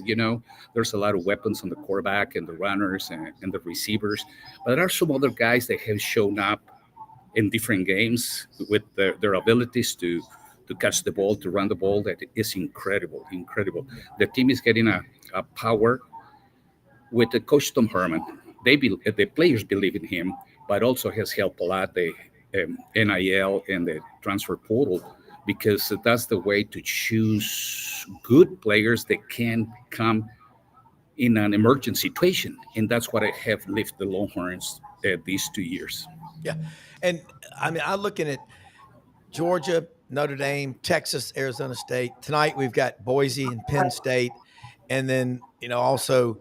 there's a lot of weapons on the quarterback and the runners and the receivers. But there are some other guys that have shown up in different games with their abilities to catch the ball, to run the ball. That is incredible. The team is getting a power with the coach Tom Herman. The players believe in him, but also has helped a lot the NIL and the transfer portal, because that's the way to choose good players that can come in an emergency situation. And that's what I have left the Longhorns these 2 years. Yeah. And I mean, I'm looking at Georgia, Notre Dame, Texas, Arizona State. Tonight we've got Boise and Penn State. And then, also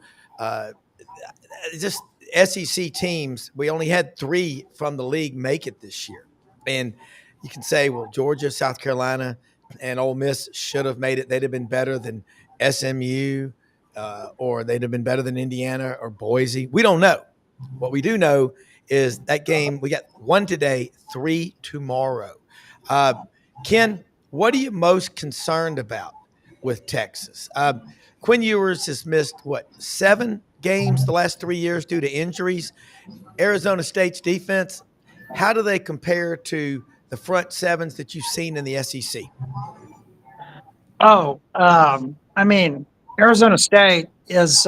just SEC teams. We only had 3 from the league make it this year. And you can say, well, Georgia, South Carolina, and Ole Miss should have made it. They'd have been better than SMU, or they'd have been better than Indiana or Boise. We don't know. What we do know is that game, we got 1 today, 3 tomorrow. Ken, what are you most concerned about with Texas? Quinn Ewers has missed, 7 games the last 3 years due to injuries. Arizona State's defense, how do they compare to the front sevens that you've seen in the SEC? I mean, Arizona State is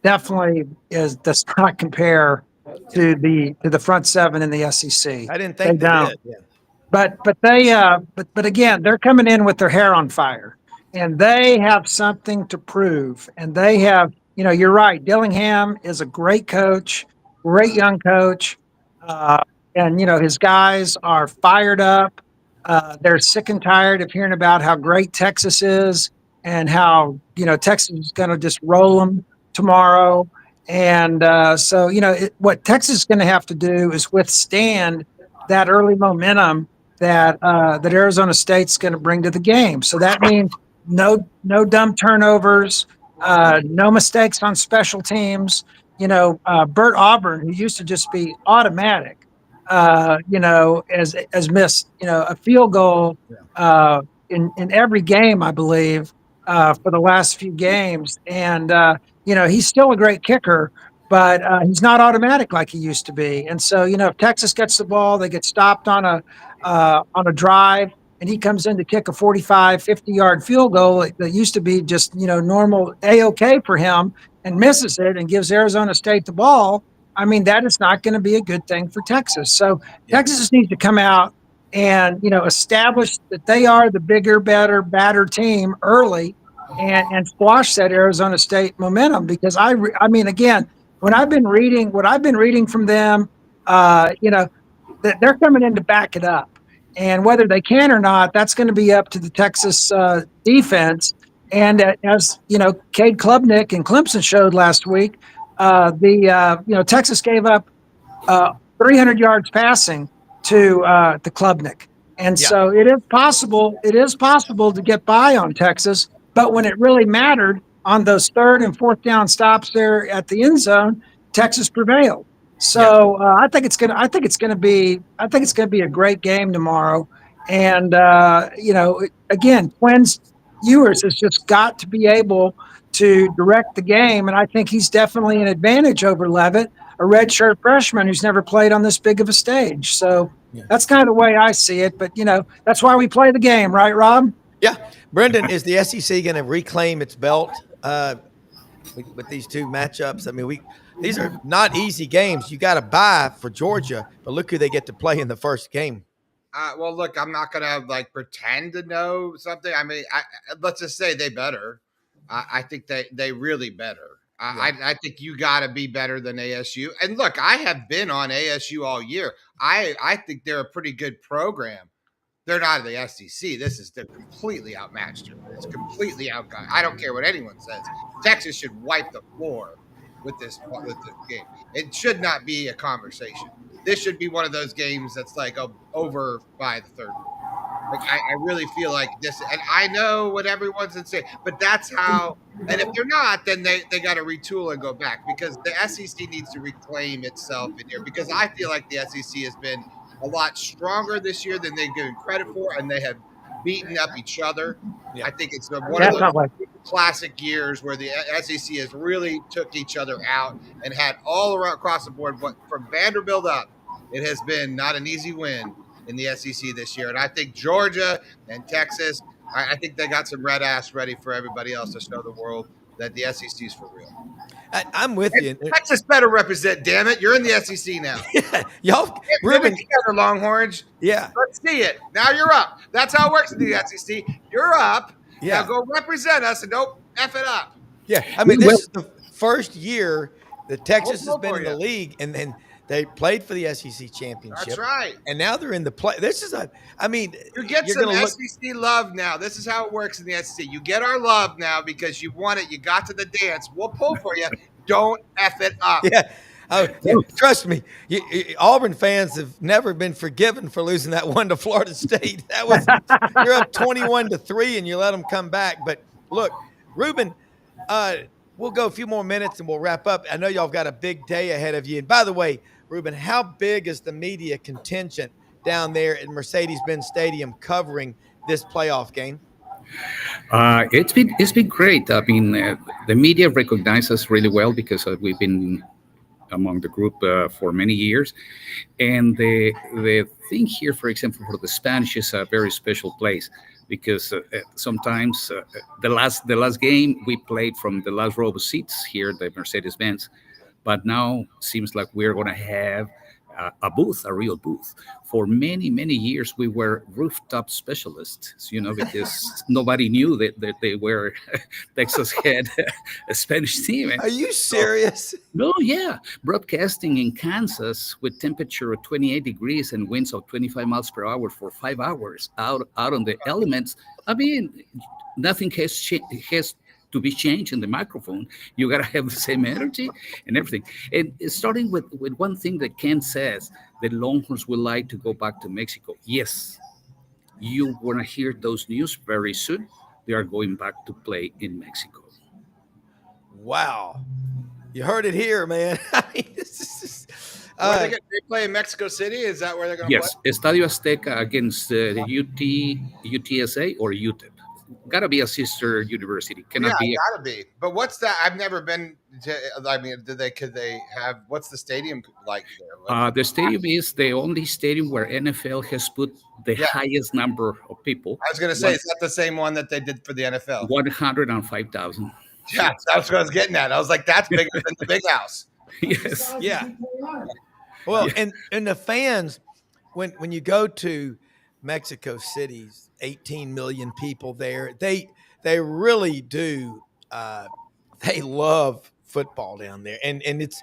definitely does not compare to the front 7 in the SEC. I didn't think they did. Yeah. But again, they're coming in with their hair on fire, and they have something to prove. And they have, you're right. Dillingham is a great coach, great young coach. And his guys are fired up. They're sick and tired of hearing about how great Texas is and how, Texas is going to just roll them tomorrow. And so, what Texas is going to have to do is withstand that early momentum that Arizona State's going to bring to the game. So that means no dumb turnovers, no mistakes on special teams. Bert Auburn, who used to just be automatic, has missed, a field goal in every game, I believe, for the last few games. And, he's still a great kicker, but he's not automatic like he used to be. And so, if Texas gets the ball, they get stopped on a drive, and he comes in to kick a 45, 50-yard field goal that used to be just, normal A-OK for him, and misses it and gives Arizona State the ball. I mean, that is not going to be a good thing for Texas. So Texas needs to come out and, establish that they are the bigger, better, badder team early, and squash that Arizona State momentum. Because I mean, again, what I've been reading from them, they're coming in to back it up. And whether they can or not, that's going to be up to the Texas defense. And as Cade Klubnik and Clemson showed last week, Texas gave up 300 yards passing to Klubnik, and so it is possible to get by on Texas. But when it really mattered on those 3rd and 4th down stops there at the end zone, Texas prevailed. So I think it's gonna be a great game tomorrow. And again, Quinn Ewers has just got to be able to direct the game, and I think he's definitely an advantage over Levitt, a redshirt freshman who's never played on this big of a stage. So that's kind of the way I see it. But that's why we play the game, right, Rob? Yeah. Brendan, is the SEC going to reclaim its belt with these two matchups. I mean, these are not easy games. You got to buy for Georgia, but look who they get to play in the first game. Well, look, I'm not gonna like pretend to know something. I mean, let's just say they better. I think they really better. I think you got to be better than ASU. And look, I have been on ASU all year. I think they're a pretty good program. They're not the SEC. They're completely outmatched. It's completely outgunned. I don't care what anyone says. Texas should wipe the floor with this game. It should not be a conversation. This should be one of those games that's like over by the third. Like I really feel like this, and I know what everyone's saying, but that's how. And if they're not, then they got to retool and go back because the SEC needs to reclaim itself in here. Because I feel like the SEC has been a lot stronger this year than they've given credit for, and they have beaten up each other. Yeah. I think it's one of those classic years where the SEC has really took each other out and had all around across the board. But from Vanderbilt up, it has been not an easy win in the SEC this year. And I think Georgia and Texas, I think they got some red ass ready for everybody else to show the world that the SEC is for real. I'm with you. Texas better represent, damn it. You're in the SEC now. Yeah, y'all, Ruben, together, Longhorns. Yeah. Let's see it. Now you're up. That's how it works in the SEC. You're up. Yeah. Now go represent us and don't F it up. Yeah. I mean, this is the first year that Texas has been in the league, and then they played for the SEC championship. That's right. And now they're in the play. This is you get some SEC love now. This is how it works in the SEC. You get our love now because you won it. You got to the dance. We'll pull for you. Don't F it up. Yeah. Trust me, Auburn fans have never been forgiven for losing that one to Florida State. You're up 21-3 and you let them come back. But look, Ruben, we'll go a few more minutes and we'll wrap up. I know y'all have got a big day ahead of you. And by the way, Ruben, how big is the media contingent down there at Mercedes-Benz Stadium covering this playoff game? It's been great. I mean, the media recognizes us really well because we've been among the group for many years, and the thing here, for example, for the Spanish is a very special place because sometimes the last game we played from the last row of seats here, the Mercedes-Benz, but now seems like we're going to have a booth, a real booth. For many, many years, we were rooftop specialists, because nobody knew that they were Texas had a Spanish team. Are you serious? No, yeah. Broadcasting in Kansas with temperature of 28 degrees and winds of 25 miles per hour for 5 hours out on the elements. I mean, nothing has to be changed in the microphone. You got to have the same energy and everything. And starting with one thing that Ken says, the Longhorns would like to go back to Mexico. Yes, you want to hear those news very soon. They are going back to play in Mexico. Wow. You heard it here, man. I mean, this is they play in Mexico City? Is that where they're going to play? Yes, Estadio Azteca against the UTSA or UTEP. Got to be a sister university. Cannot be. Gotta be. But what's that? I've never been to. I mean, could they have? What's the stadium like there? The stadium is the only stadium where NFL has put the highest number of people. I was going to say, is that the same one that they did for the NFL? 105,000. Yeah, that's what I was getting at. I was like, that's bigger than the big house. Yes. Yeah. Well, and the fans, when you go to Mexico City's 18 million people there, they really do. They love football down there, and it's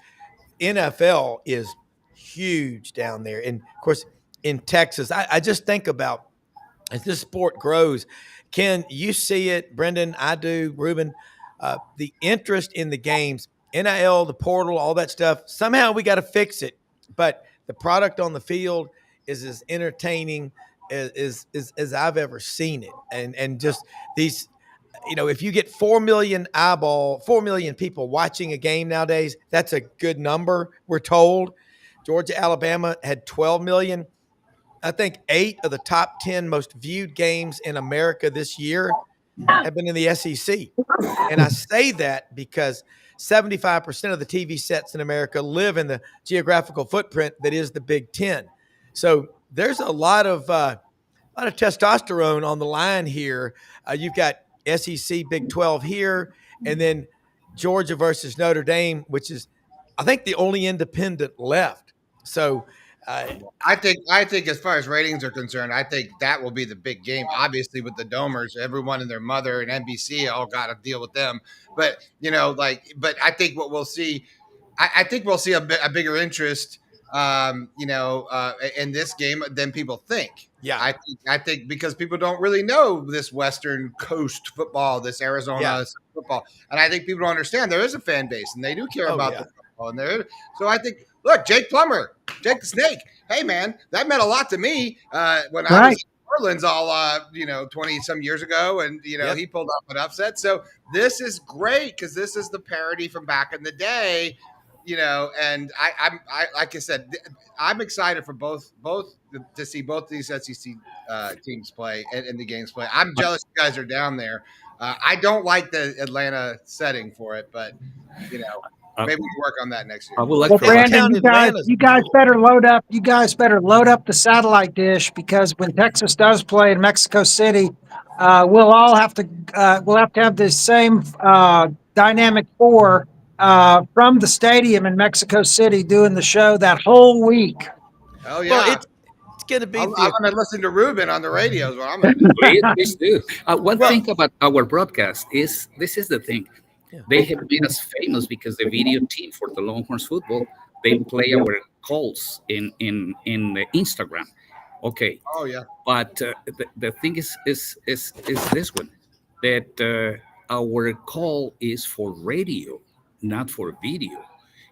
NFL is huge down there. And of course, in Texas, I just think about as this sport grows. Ken, you see it, Brendan, I do, Ruben. The interest in the games, NIL, the portal, all that stuff. Somehow we got to fix it, but the product on the field is as entertaining as I've ever seen it. And just these, if you get 4 million people watching a game nowadays, that's a good number. We're told Georgia, Alabama had 12 million. I think 8 of the top 10 most viewed games in America this year have been in the SEC. And I say that because 75% of the TV sets in America live in the geographical footprint that is the Big Ten. So there's a lot of testosterone on the line here. You've got SEC, Big 12 here, and then Georgia versus Notre Dame, which is, I think, the only independent left. So I think as far as ratings are concerned, I think that will be the big game. Obviously, with the Domers, everyone and their mother and NBC all got to deal with them. But but I think what we'll see, I think we'll see a bigger interest, in this game than people think. Yeah. I think because people don't really know this Western Coast football, this Arizona football, and I think people don't understand there is a fan base and they do care about the football. And so I think, look, Jake Plummer, Jake the Snake. Hey man, that meant a lot to me when I was in Orleans all 20 some years ago, and he pulled off an upset. So this is great because this is the parody from back in the day. And I like I said, I'm excited for both to see both these SEC teams play and the games play. I'm jealous you guys are down there. I don't like the Atlanta setting for it, but maybe we can work on that next year. I would like Well, to Brandon, you guys better load up. You guys better load up the satellite dish, because when Texas does play in Mexico City, we'll all have to have the same dynamic four from the stadium in Mexico City doing the show that whole week. Oh yeah. Well, it's going to be. I'm going to listen to Ruben on the radio. Is what I'm going to do. Please do. One thing about our broadcast is this is the thing. They have made us famous because the video team for the Longhorns football, they play our calls in the Instagram. Okay. Oh yeah. But the thing is this one, that our call is for radio, not for video.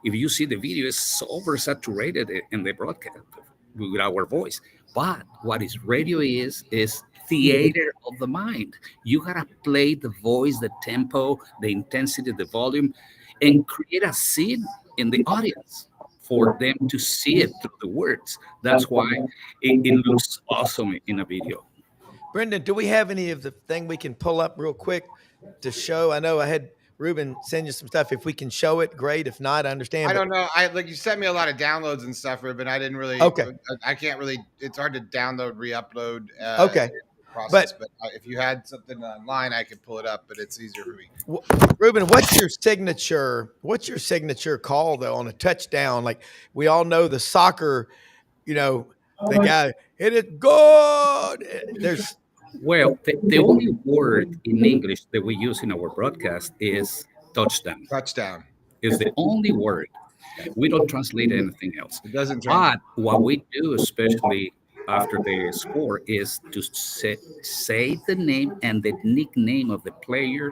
If you see the video, it's oversaturated in the broadcast with our voice. But what is radio is theater of the mind. You gotta play the voice, the tempo, the intensity, the volume, and create a scene in the audience for them to see it through the words. That's why it looks awesome in a video. Brendan, do we have any of the thing we can pull up real quick to show? I know I had Ruben send you some stuff. If we can show it, great. If not, I understand. I don't know. You sent me a lot of downloads and stuff, Ruben. I didn't really. Okay. I can't really. It's hard to download, re-upload. Okay. Process, but if you had something online, I could pull it up. But it's easier for me. Ruben, what's your signature? What's your signature call though on a touchdown? Like we all know the soccer, the guy hit it good. There's. Well, the only word in English that we use in our broadcast is touchdown. Touchdown is the only word. We don't translate anything else. It doesn't. But what we do, especially after the score, is to say the name and the nickname of the player.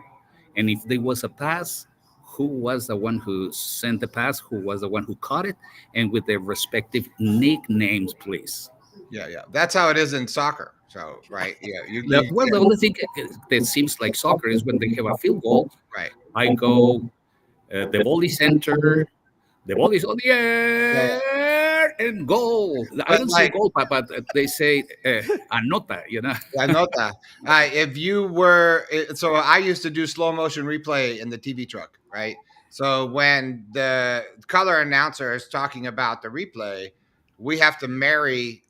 And if there was a pass, who was the one who sent the pass, who was the one who caught it, and with their respective nicknames, please. Yeah. That's how it is in soccer. So, right. Yeah. The only thing that seems like soccer is when they have a field goal. Right. I go, the ball is center, the ball is on the air, and goal. I don't say goal, but they say anota, Anota. If you were, so I used to do slow motion replay in the TV truck, right? So when the color announcer is talking about the replay, we have to marry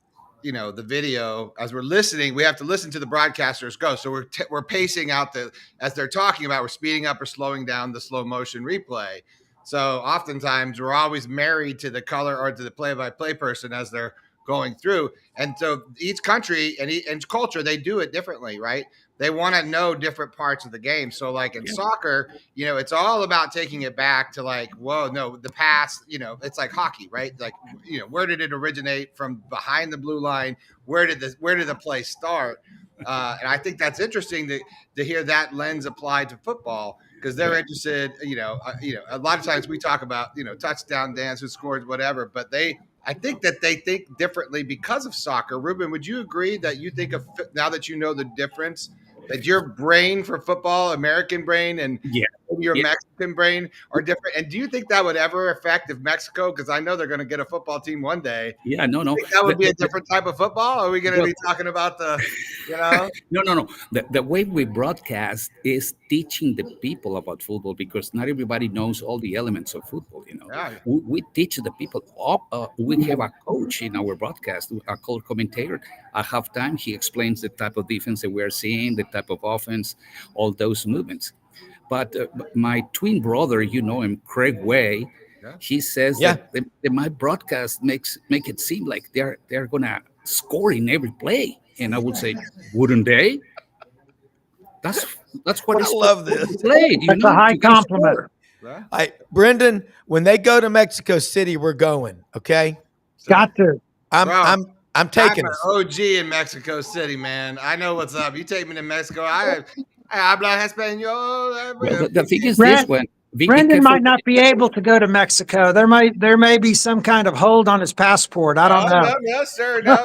the video as we're listening. We have to listen to the broadcasters go. So we're pacing out as they're talking about, we're speeding up or slowing down the slow motion replay. So oftentimes we're always married to the color or to the play-by-play person as they're going through. And so each country and each culture, they do it differently, right? They want to know different parts of the game. So like in soccer, it's all about taking it back to like, whoa, no, the pass, it's like hockey, right? Like, where did it originate from behind the blue line? Where did the play start? And I think that's interesting to hear that lens applied to football, because they're interested, a lot of times we talk about, touchdown dance, who scored, whatever, but I think that they think differently because of soccer. Ruben, would you agree that you think of, now that you know the difference, that your brain for football, American brain, and your Mexican brain are different? And do you think that would ever affect if Mexico, because I know they're going to get a football team one day. Yeah, no. That would be a different type of football? Or are we going to be talking about No. The way we broadcast is teaching the people about football, because not everybody knows all the elements of football, Yeah. We teach the people. We have a coach in our broadcast, a color commentator. At halftime, he explains the type of defense that we are seeing, the type of offense, all those movements. But my twin brother, you know him, Craig Way, he says that my broadcast make it seem like they're gonna score in every play, and I would say, wouldn't they? That's what I it's love this. played. That's a high compliment. All right, Brendan, when they go to Mexico City, we're going. Okay. Got to. I'm taking an us. OG in Mexico City, man. I know what's up. You take me to Mexico. I hablo español. Well, the thing is Brand- this one. Brendan might not be able to go to Mexico. There may be some kind of hold on his passport. I don't know. No, sir. No.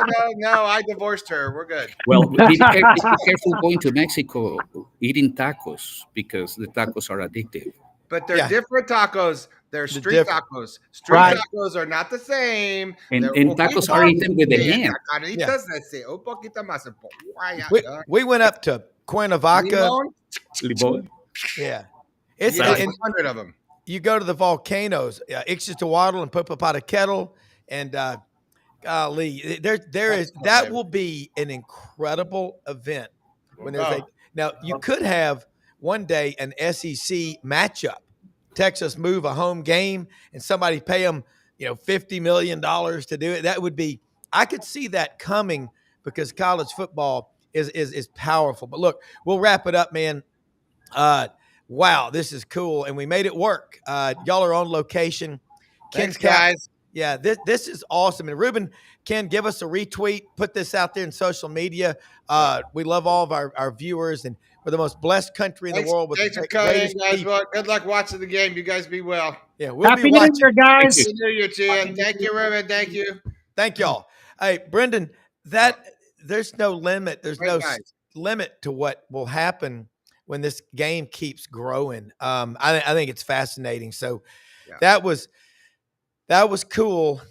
I divorced her. We're good. Well, be careful going to Mexico eating tacos because the tacos are addictive. But they're different tacos. They're street tacos. Street tacos are not the same. And tacos are eaten with the hand. We went up to Cuernavaca. Limón. Yeah. It's 100 of them. You go to the volcanoes, Ixtlahuatl and Popocatépetl, and golly, that will be an incredible event. When there's now you could have one day an SEC matchup. Texas move a home game and somebody pay them, $50 million to do it. That would be, I could see that coming because college football is powerful. But look, we'll wrap it up, man. Wow, this is cool, and we made it work. Y'all are on location. Thanks, guys. Yeah, this is awesome. And Ruben, Ken, give us a retweet. Put this out there in social media. We love all of our viewers, and we're the most blessed country in the world. With thanks for coming, guys. Well, good luck watching the game. You guys be well. Yeah, we'll Happy be New watching. Year, guys. Happy New Year to you. And thank you, Ruben. Thank you. Thank y'all. Hey, Brendan, there's no limit. There's no limit to what will happen when this game keeps growing. I think it's fascinating. So that was cool.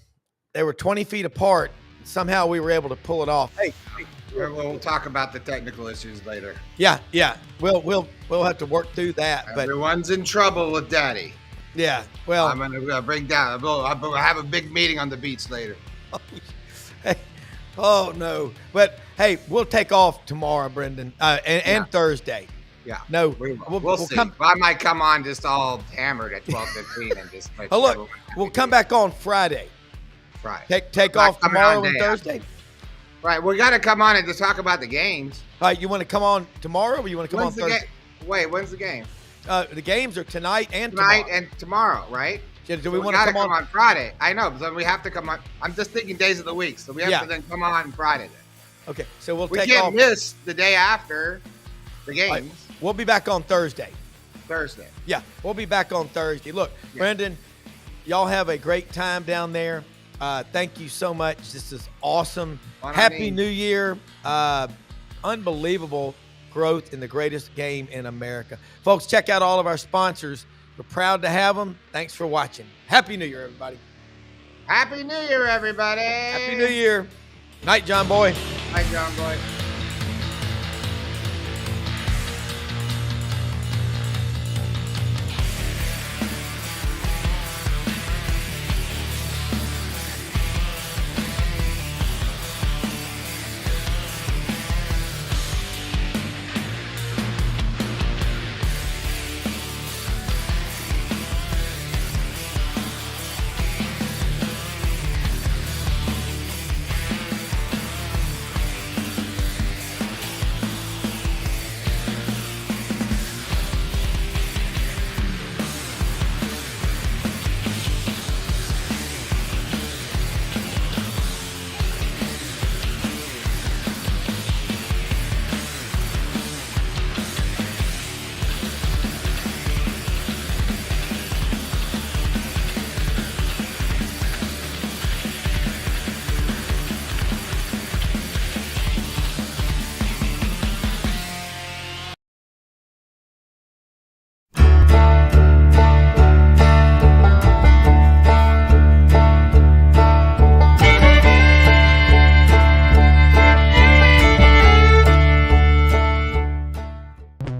They were 20 feet apart. Somehow we were able to pull it off. Hey, we'll talk about the technical issues later. Yeah. We'll have to work through that. But everyone's in trouble with Daddy. Yeah. Well, I'm gonna bring down. I'll have a big meeting on the beach later. Oh no! But hey, we'll take off tomorrow, Brendan, and Thursday. Yeah. No, we'll see. I might come on just all hammered at 12:15 and just. Look, we'll come back on Friday. Right. Take off tomorrow and Thursday. Right. We got to come on and just talk about the games. All right. You want to come on tomorrow, or you want to come on Thursday? Wait. When's the game? The games are tonight and tomorrow. Right? Do we want to come on Friday? I know, but we have to come on. I'm just thinking days of the week, so we have to then come on Friday. Then. Okay. So we can't miss the day after the games. Right. We'll be back on Thursday. Yeah, we'll be back on Thursday. Look, Brendan, y'all have a great time down there. Thank you so much. This is awesome. Happy New Year. Unbelievable growth in the greatest game in America. Folks, check out all of our sponsors. We're proud to have them. Thanks for watching. Happy New Year, everybody. Happy New Year, everybody. Happy New Year. Night, John Boy. Night, John Boy.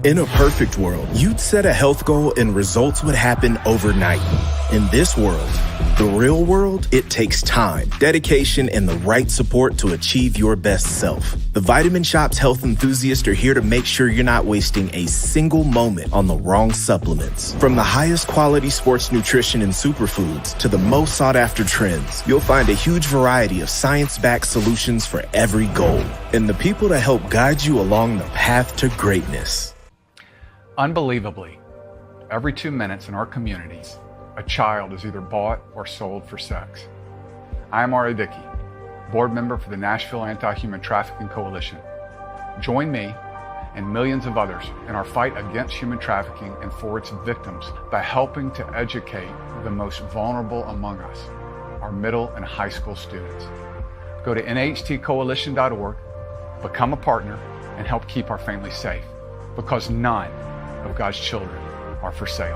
In a perfect world, you'd set a health goal and results would happen overnight. In this world, the real world, it takes time, dedication, and the right support to achieve your best self. The Vitamin Shoppe health enthusiasts are here to make sure you're not wasting a single moment on the wrong supplements. From the highest quality sports nutrition and superfoods to the most sought after trends, you'll find a huge variety of science-backed solutions for every goal, and the people to help guide you along the path to greatness. Unbelievably, every 2 minutes in our communities, a child is either bought or sold for sex. I am Ari Dickey, board member for the Nashville Anti-Human Trafficking Coalition. Join me and millions of others in our fight against human trafficking and for its victims by helping to educate the most vulnerable among us, our middle and high school students. Go to nhtcoalition.org, become a partner, and help keep our families safe, because none of God's children are for sale.